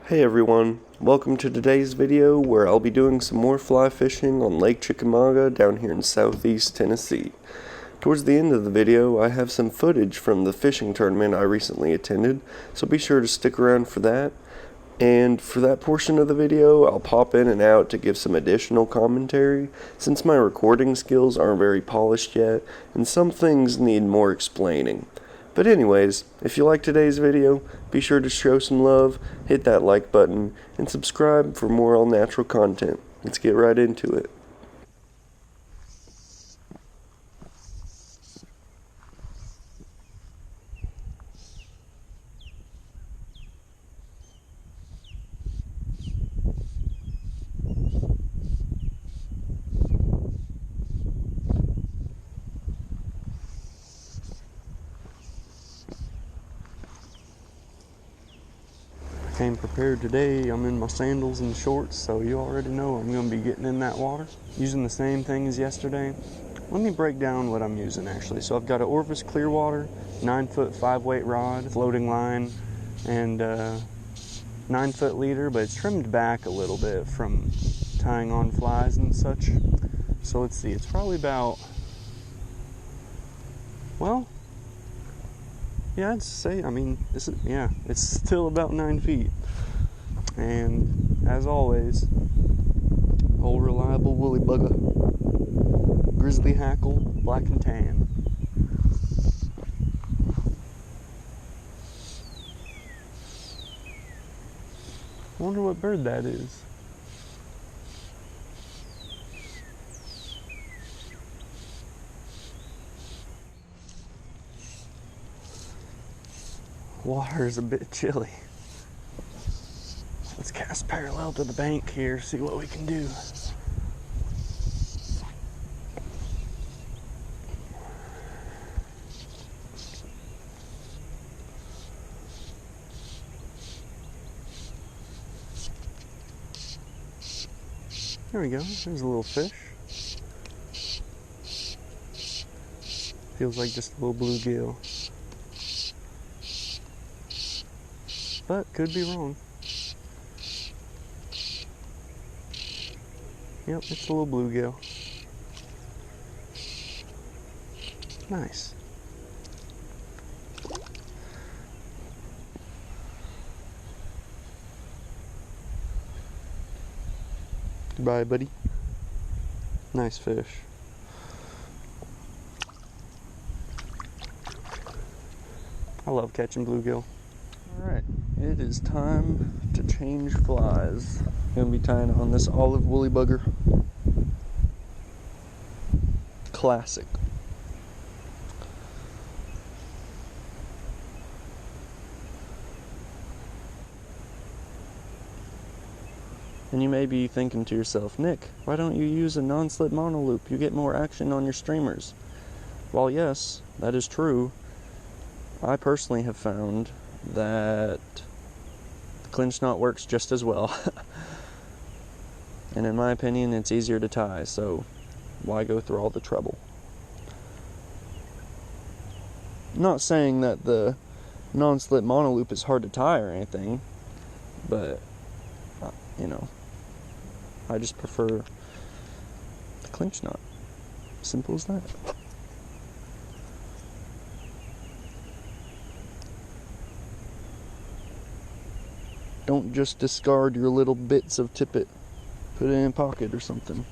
Hey everyone, welcome to today's video where I'll be doing some more fly fishing on Lake Chickamauga down here in southeast Tennessee. Towards the end of the video I have some footage from the fishing tournament I recently attended, so be sure to stick around for that. And for that portion of the video I'll pop in and out to give some additional commentary since my recording skills aren't very polished yet and some things need more explaining. But anyways, if you like today's video, be sure to show some love, hit that like button, and subscribe for more all-natural content. Let's get right into it. Came prepared today. I'm in my sandals and shorts, so you already know I'm going to be getting in that water. Using the same thing as yesterday. Let me break down what I'm using actually. So I've got an Orvis Clearwater 9-foot 5-weight rod, floating line, and 9-foot leader, but it's trimmed back a little bit from tying on flies and such. So let's see, it's probably about, well, yeah, I'd say, it's still about 9 feet. And as always, old reliable woolly bugger, grizzly hackle, black and tan. I wonder what bird that is. Water is a bit chilly. Let's cast parallel to the bank here, see what we can do. There we go, there's a little fish. Feels like just a little bluegill. But could be wrong. Yep, it's a little bluegill. Nice. Goodbye, buddy. Nice fish. I love catching bluegill. Alright, it is time to change flies. I'm going to be tying on this olive woolly bugger. Classic. And you may be thinking to yourself, Nick, why don't you use a non-slip monoloop? You get more action on your streamers. While yes, that is true, I personally have found that the clinch knot works just as well. And in my opinion, it's easier to tie, so why go through all the trouble? I'm not saying that the non-slip monoloop is hard to tie or anything, but, I just prefer the clinch knot. Simple as that. Don't just discard your little bits of tippet. Put it in a pocket or something.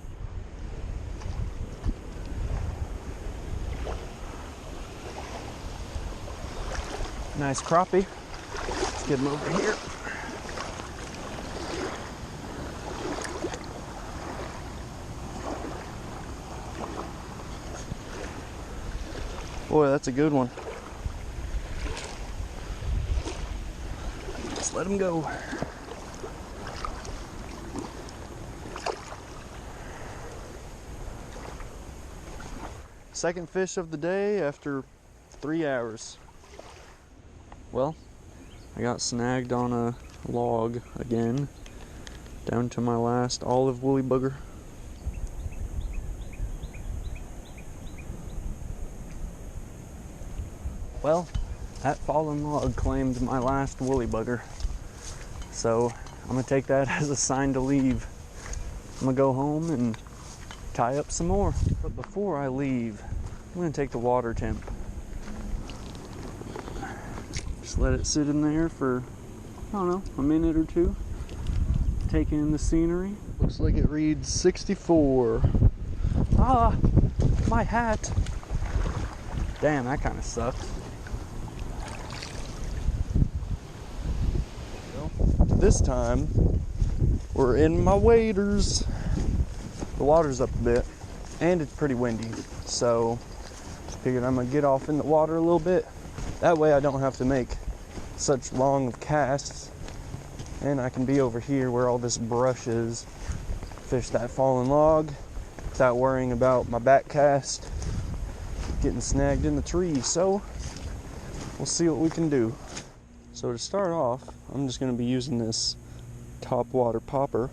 Nice crappie. Let's get him over here. Boy, that's a good one. Let's let him go. Second fish of the day after 3 hours. Well, I got snagged on a log again, down to my last olive woolly bugger. Well, that fallen log claimed my last woolly bugger. So I'm gonna take that as a sign to leave. I'm gonna go home and tie up some more. But before I leave, I'm gonna take the water temp. Just let it sit in there for, I don't know, a minute or two. Taking in the scenery. Looks like it reads 64. Ah, my hat. Damn, that kind of sucks. Well, this time, we're in my waders. The water's up a bit, and it's pretty windy, so figured I'm gonna get off in the water a little bit. That way I don't have to make such long of casts, and I can be over here where all this brush is, fish that fallen log without worrying about my back cast getting snagged in the tree. So we'll see what we can do. So to start off, I'm just going to be using this top water popper,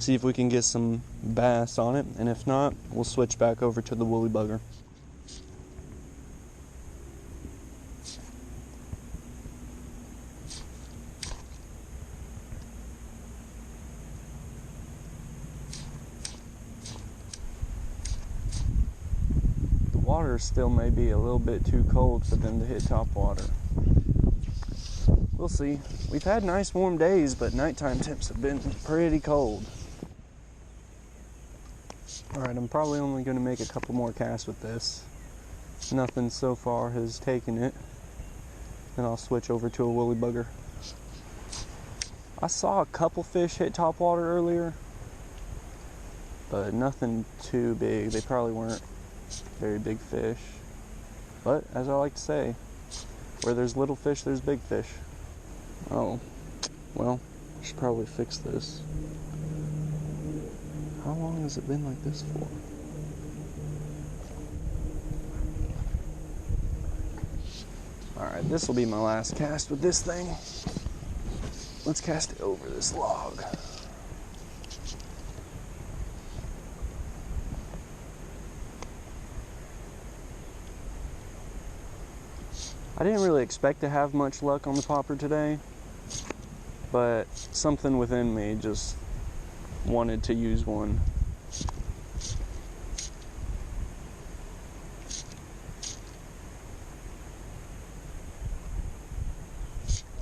see if we can get some bass on it, and if not, we'll switch back over to the woolly bugger. Water still may be a little bit too cold for them to hit top water. We'll see. We've had nice warm days, but nighttime temps have been pretty cold. Alright, I'm probably only going to make a couple more casts with this. Nothing so far has taken it. Then I'll switch over to a woolly bugger. I saw a couple fish hit top water earlier, but nothing too big. They probably weren't very big fish. But as I like to say, where there's little fish, there's big fish. Oh, well, I should probably fix this. How long has it been like this for? Alright, this will be my last cast with this thing. Let's cast it over this log. I didn't really expect to have much luck on the popper today, but something within me just wanted to use one.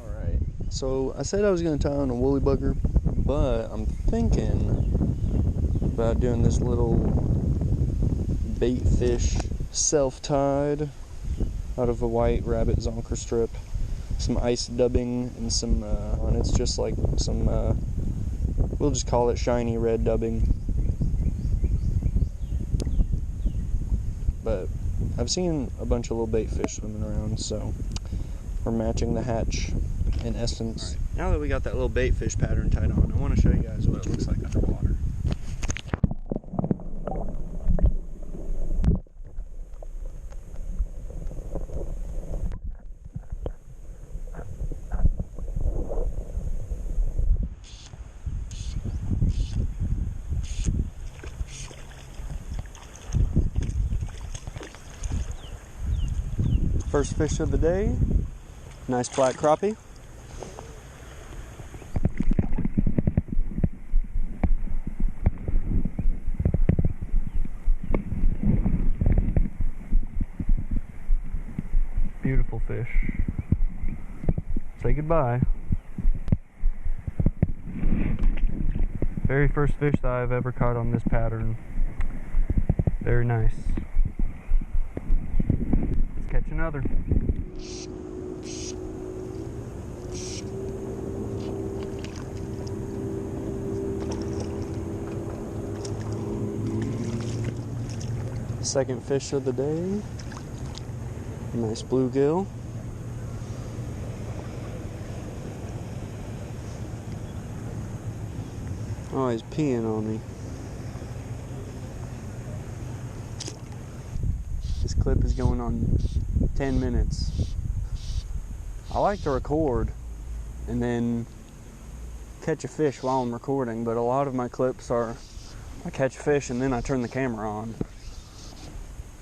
Alright, so I said I was going to tie on a woolly bugger, but I'm thinking about doing this little bait fish self-tied out of a white rabbit zonker strip, some ice dubbing, and some, and it's just like some, we'll just call it shiny red dubbing. But I've seen a bunch of little bait fish swimming around, so we're matching the hatch in essence. Right. Now that we got that little bait fish pattern tied on, I want to show you guys what it looks like underwater. First fish of the day, nice black crappie. Beautiful fish. Say goodbye. Very first fish that I've ever caught on this pattern. Very nice. Catch another. Second fish of the day. Nice bluegill. Oh, he's peeing on me. This clip is going on 10 minutes. I like to record and then catch a fish while I'm recording, but a lot of my clips are I catch a fish and then I turn the camera on.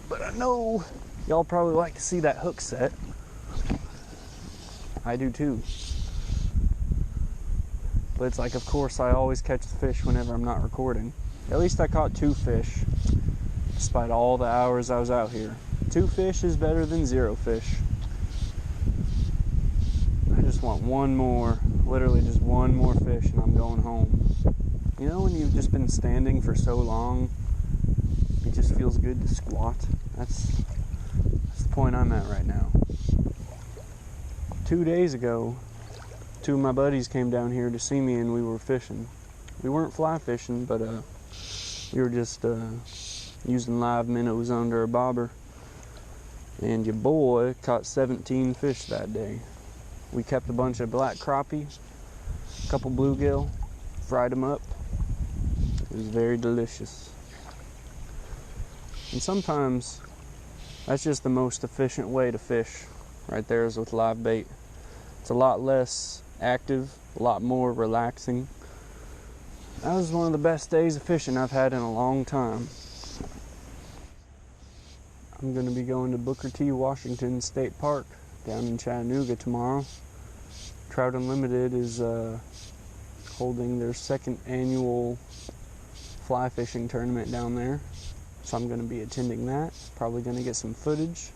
But I know y'all probably like to see that hook set. I do too. But it's like, of course, I always catch the fish whenever I'm not recording. At least I caught 2 fish, despite all the hours I was out here. 2 fish is better than 0 fish. I just want one more, literally just one more fish, and I'm going home. You know, when you've just been standing for so long, it just feels good to squat. That's the point I'm at right now. 2 days ago, 2 of my buddies came down here to see me, and we were fishing. We weren't fly fishing, but we were just using live minnows under a bobber. And your boy caught 17 fish that day. We kept a bunch of black crappie, a couple bluegill, fried them up. It was very delicious. And sometimes that's just the most efficient way to fish, right there, is with live bait. It's a lot less active, a lot more relaxing. That was one of the best days of fishing I've had in a long time. I'm going to be going to Booker T. Washington State Park down in Chattanooga tomorrow. Trout Unlimited is holding their 2nd annual fly fishing tournament down there. So I'm going to be attending that. Probably going to get some footage.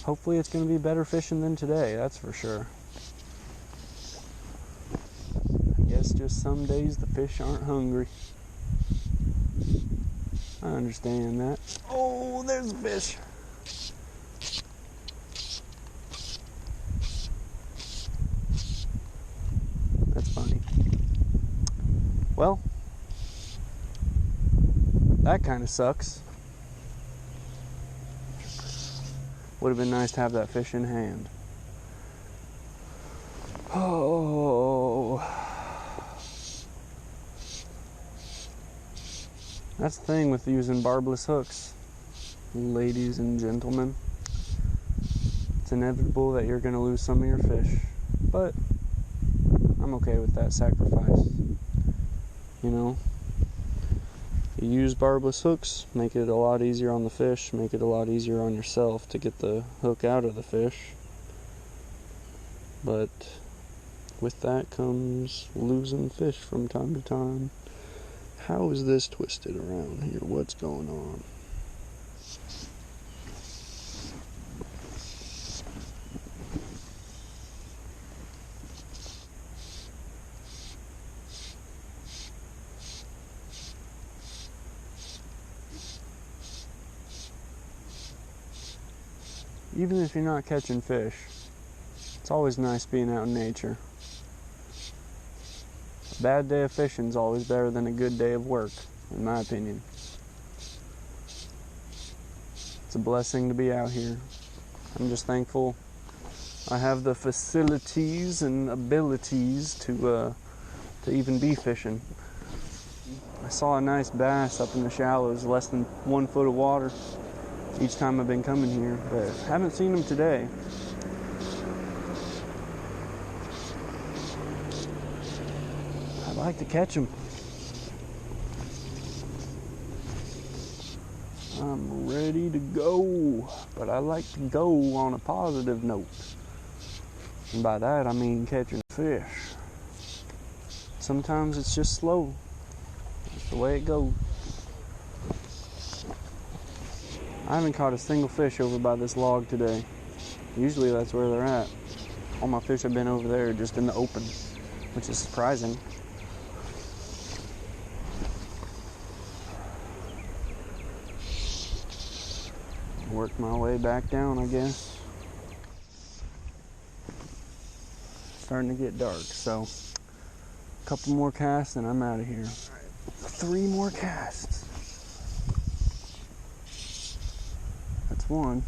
Hopefully it's going to be better fishing than today, that's for sure. I guess just some days the fish aren't hungry. I understand that. Oh, there's a fish. That's funny. Well, that kind of sucks. Would have been nice to have that fish in hand. Oh. That's the thing with using barbless hooks, ladies and gentlemen. It's inevitable that you're going to lose some of your fish, but I'm okay with that sacrifice. You know, you use barbless hooks, make it a lot easier on the fish, make it a lot easier on yourself to get the hook out of the fish. But with that comes losing fish from time to time. How is this twisted around here? What's going on? Even if you're not catching fish, it's always nice being out in nature. A bad day of fishing is always better than a good day of work, in my opinion. It's a blessing to be out here. I'm just thankful I have the facilities and abilities to even be fishing. I saw a nice bass up in the shallows, less than 1 foot of water each time I've been coming here, but haven't seen them today. I'd like to catch them. I'm ready to go, but I like to go on a positive note. And by that I mean catching fish. Sometimes it's just slow. That's the way it goes. I haven't caught a single fish over by this log today. Usually that's where they're at. All my fish have been over there just in the open, which is surprising. Work my way back down, I guess. Starting to get dark, so a couple more casts and I'm out of here. 3 more casts. That's one.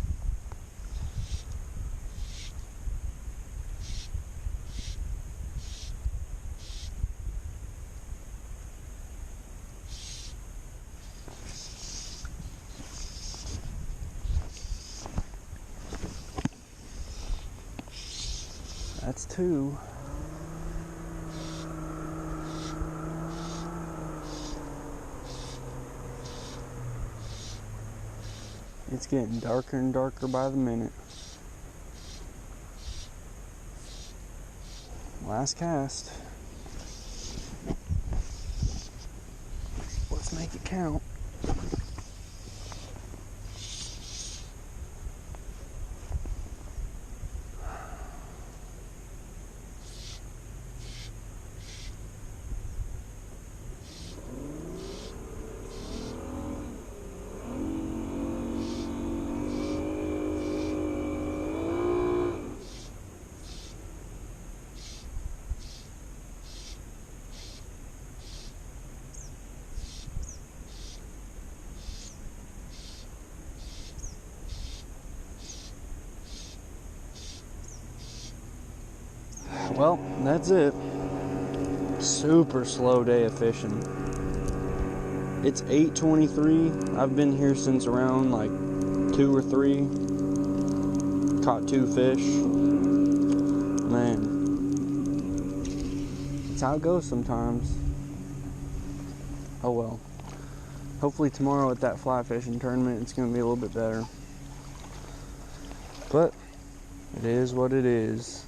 That's 2. It's getting darker and darker by the minute. Last cast. Let's make it count. Well, that's it. Super slow day of fishing. It's 8:23. I've been here since around like 2 or 3. Caught 2 fish. Man, it's how it goes sometimes. Oh well. Hopefully tomorrow at that fly fishing tournament it's going to be a little bit better. But it is what it is.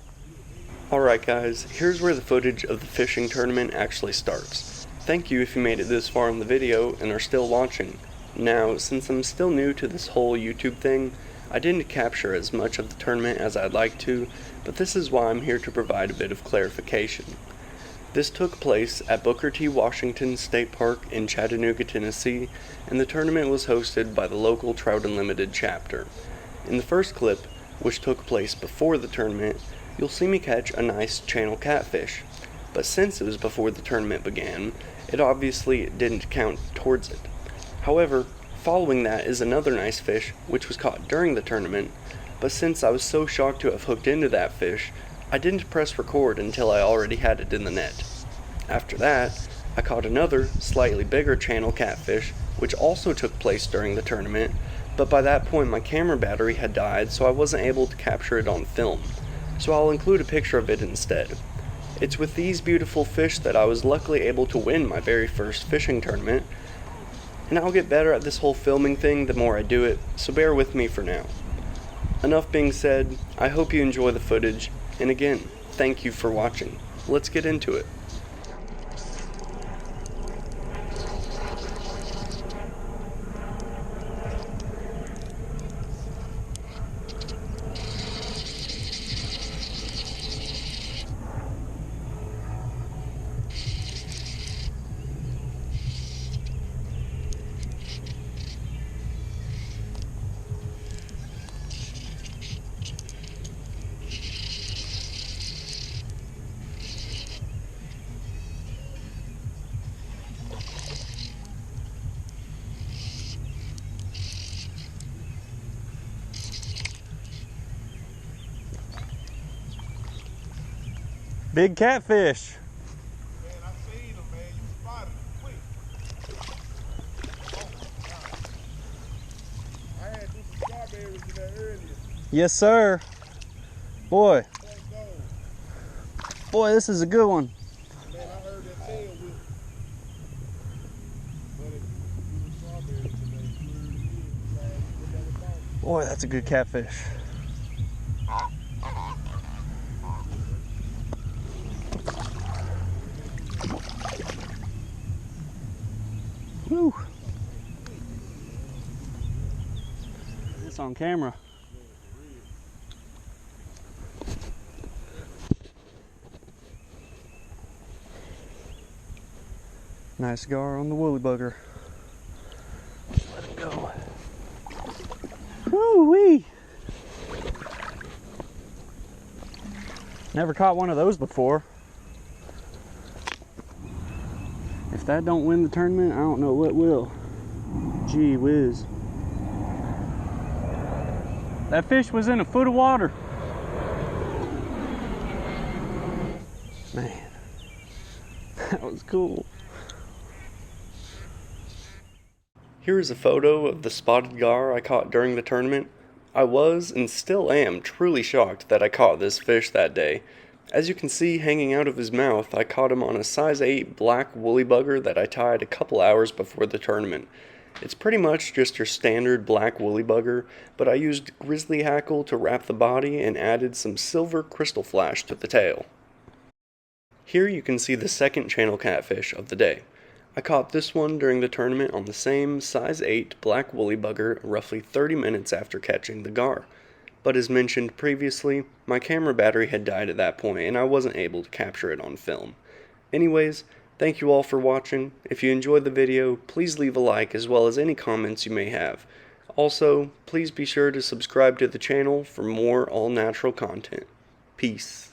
Alright guys, here's where the footage of the fishing tournament actually starts. Thank you if you made it this far in the video and are still watching. Now, since I'm still new to this whole YouTube thing, I didn't capture as much of the tournament as I'd like to, but this is why I'm here to provide a bit of clarification. This took place at Booker T. Washington State Park in Chattanooga, Tennessee, and the tournament was hosted by the local Trout Unlimited chapter. In the first clip, which took place before the tournament, you'll see me catch a nice channel catfish, but since it was before the tournament began, it obviously didn't count towards it. However, following that is another nice fish which was caught during the tournament, but since I was so shocked to have hooked into that fish, I didn't press record until I already had it in the net. After that, I caught another, slightly bigger channel catfish, which also took place during the tournament, but by that point my camera battery had died, so I wasn't able to capture it on film. So I'll include a picture of it instead. It's with these beautiful fish that I was luckily able to win my very first fishing tournament, and I'll get better at this whole filming thing the more I do it, so bear with me for now. Enough being said, I hope you enjoy the footage, and again, thank you for watching. Let's get into it. Big catfish. Man, I seen him, man. You spotted him quick. Oh, my God. I had some strawberries in there earlier. Yes, sir. Boy, Point gold. boy, this is a good one. Man, I heard that tail whip. But it was strawberries in there. Boy, that's a good catfish. Woo. This on camera. Nice gar on the woolly bugger. Let it go. Woo-wee. Never caught one of those before. If that don't win the tournament, I don't know what will. Gee whiz. That fish was in a foot of water. Man, that was cool. Here is a photo of the spotted gar I caught during the tournament. I was, and still am, truly shocked that I caught this fish that day. As you can see hanging out of his mouth, I caught him on a size 8 black woolly bugger that I tied a couple hours before the tournament. It's pretty much just your standard black woolly bugger, but I used grizzly hackle to wrap the body and added some silver crystal flash to the tail. Here you can see the second channel catfish of the day. I caught this one during the tournament on the same size 8 black woolly bugger roughly 30 minutes after catching the gar. But as mentioned previously, my camera battery had died at that point and I wasn't able to capture it on film. Anyways, thank you all for watching. If you enjoyed the video, please leave a like as well as any comments you may have. Also, please be sure to subscribe to the channel for more all-natural content. Peace.